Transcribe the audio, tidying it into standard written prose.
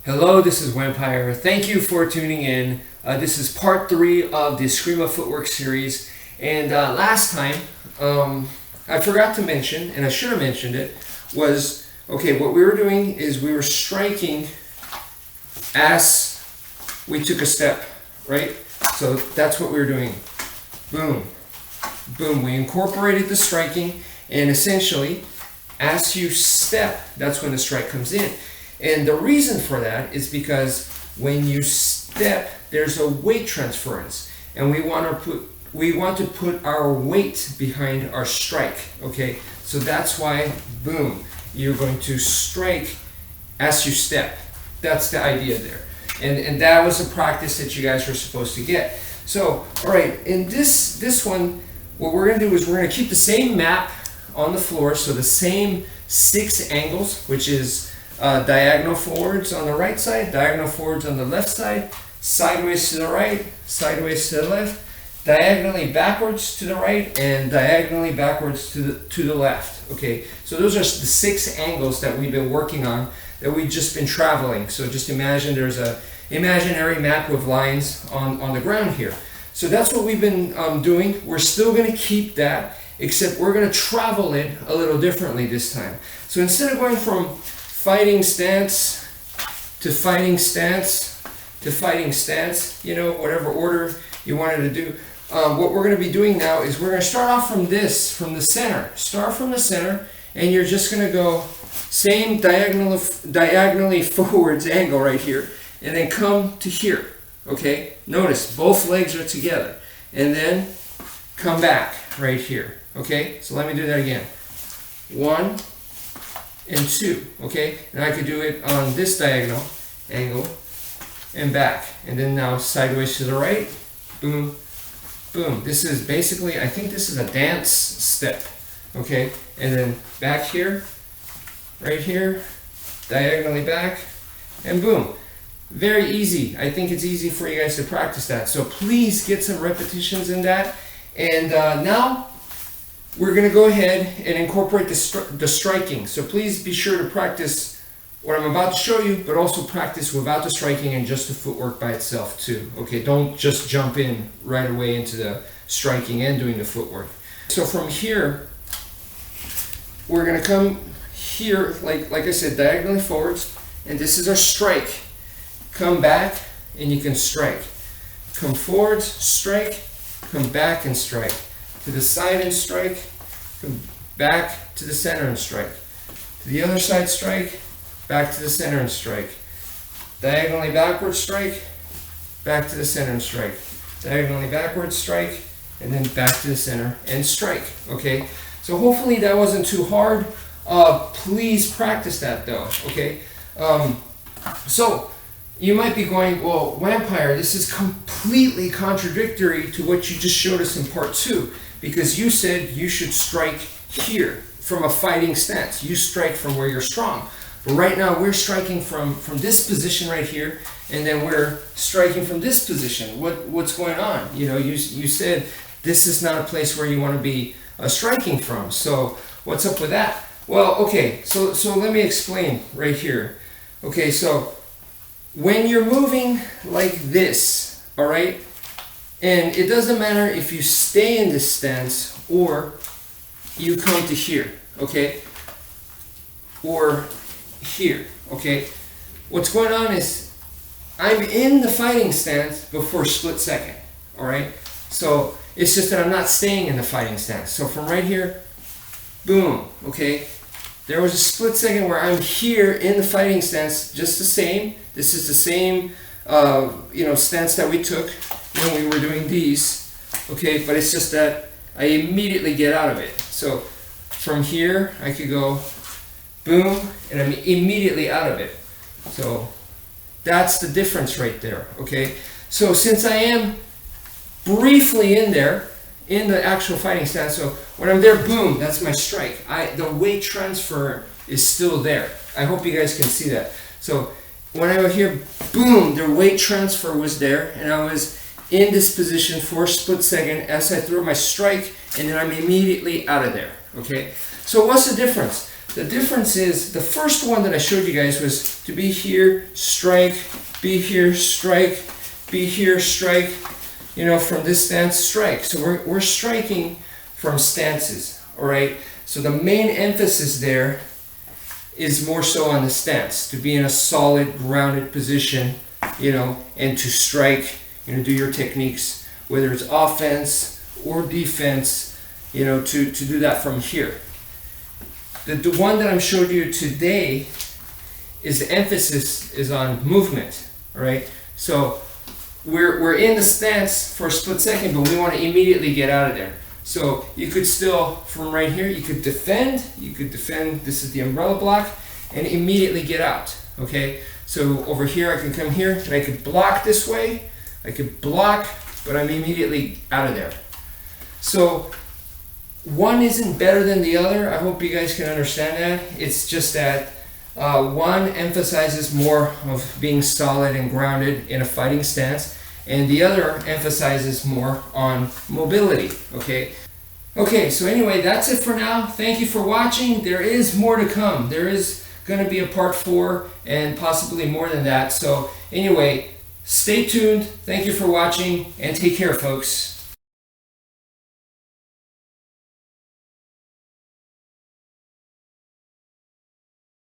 Hello, this is wmpyr. Thank you for tuning in. This is part 3 of the Eskrima Footwork series. And last time, I forgot to mention, and I should have mentioned it, was, okay, what we were doing is we were striking as we took a step, right? So that's what we were doing. Boom, boom. We incorporated the striking, and essentially, as you step, that's when the strike comes in. And the reason for that is because when you step, there's a weight transference, and we want to put our weight behind our strike. Okay, so that's why, boom, you're going to strike as you step. That's the idea there, and that was a practice that you guys were supposed to get. So, all right, in this one, what we're going to do is we're going to keep the same map on the floor, so the same 6 angles, which is diagonal forwards on the right side, diagonal forwards on the left side, sideways to the right, sideways to the left, diagonally backwards to the right, and diagonally backwards to the left. Okay, so those are the 6 angles that we've been working on, that we've just been traveling. So just imagine there's a imaginary map with lines on the ground here. So that's what we've been doing. We're still going to keep that, except we're going to travel it a little differently this time. So instead of going from fighting stance to fighting stance to fighting stance, you know, whatever order you wanted to do. What we're going to be doing now is we're going to start off from the center. Start from the center, and you're just going to go same diagonally forwards angle right here, and then come to here. Okay, notice both legs are together, and then come back right here. Okay, so let me do that again. 1 and 2, okay? And I could do it on this diagonal angle and back. And then now sideways to the right, boom, boom. This is basically, I think this is a dance step, okay? And then back here, right here, diagonally back, and boom. Very easy. I think it's easy for you guys to practice that. So please get some repetitions in that. And now, we're going to go ahead and incorporate the striking. So please be sure to practice what I'm about to show you, but also practice without the striking and just the footwork by itself too. Okay, don't just jump in right away into the striking and doing the footwork. So from here, we're going to come here, like I said, diagonally forwards, and this is our strike. Come back and you can strike. Come forwards, strike, come back and strike. To the side and strike, come back to the center and strike. To the other side, strike, back to the center and strike. Diagonally backwards, strike, back to the center and strike. Diagonally backwards, strike, and then back to the center and strike. Okay, so hopefully that wasn't too hard. Please practice that though. Okay, so you might be going, well, wmpyr, this is completely contradictory to what you just showed us in part 2. Because you said you should strike here from a fighting stance. You strike from where you're strong. But right now we're striking from this position right here, and then we're striking from this position. What's going on? You know, you said this is not a place where you want to be striking from. So what's up with that? Well, okay, so let me explain right here. Okay, so when you're moving like this, all right, and it doesn't matter if you stay in this stance or you come to here, okay? Or here, okay? What's going on is I'm in the fighting stance before split second, all right? So it's just that I'm not staying in the fighting stance. So from right here, boom, okay? There was a split second where I'm here in the fighting stance, just the same. This is the same, stance that we took when we were doing these, okay, but it's just that I immediately get out of it. So from here I could go boom, and I'm immediately out of it. So that's the difference right there. Okay, so since I am briefly in there in the actual fighting stance, so when I'm there, boom, that's my strike. The weight transfer is still there. I hope you guys can see that. So when I was here, boom, the weight transfer was there, and I was in this position for a split second as I throw my strike, and then I'm immediately out of there. Okay, so what's the difference? The difference is, the first one that I showed you guys was to be here, strike, be here, strike, be here, strike, you know, from this stance, strike. So we're striking from stances, all right? So the main emphasis there is more so on the stance, to be in a solid, grounded position, you know, and to strike, you know, do your techniques, whether it's offense or defense, you know, to do that from here. The one that I'm showing you today is the emphasis is on movement, all right? So we're in the stance for a split second, but we want to immediately get out of there. So you could still, from right here, you could defend, this is the umbrella block, and immediately get out, okay? So over here, I can come here, and I could block this way, I could block, but I'm immediately out of there. So one isn't better than the other. I hope you guys can understand that. It's just that one emphasizes more of being solid and grounded in a fighting stance, and the other emphasizes more on mobility, okay? Okay, so anyway, that's it for now. Thank you for watching. There is more to come. There is going to be a part 4 and possibly more than that. So anyway, stay tuned. Thank you for watching, and take care, folks.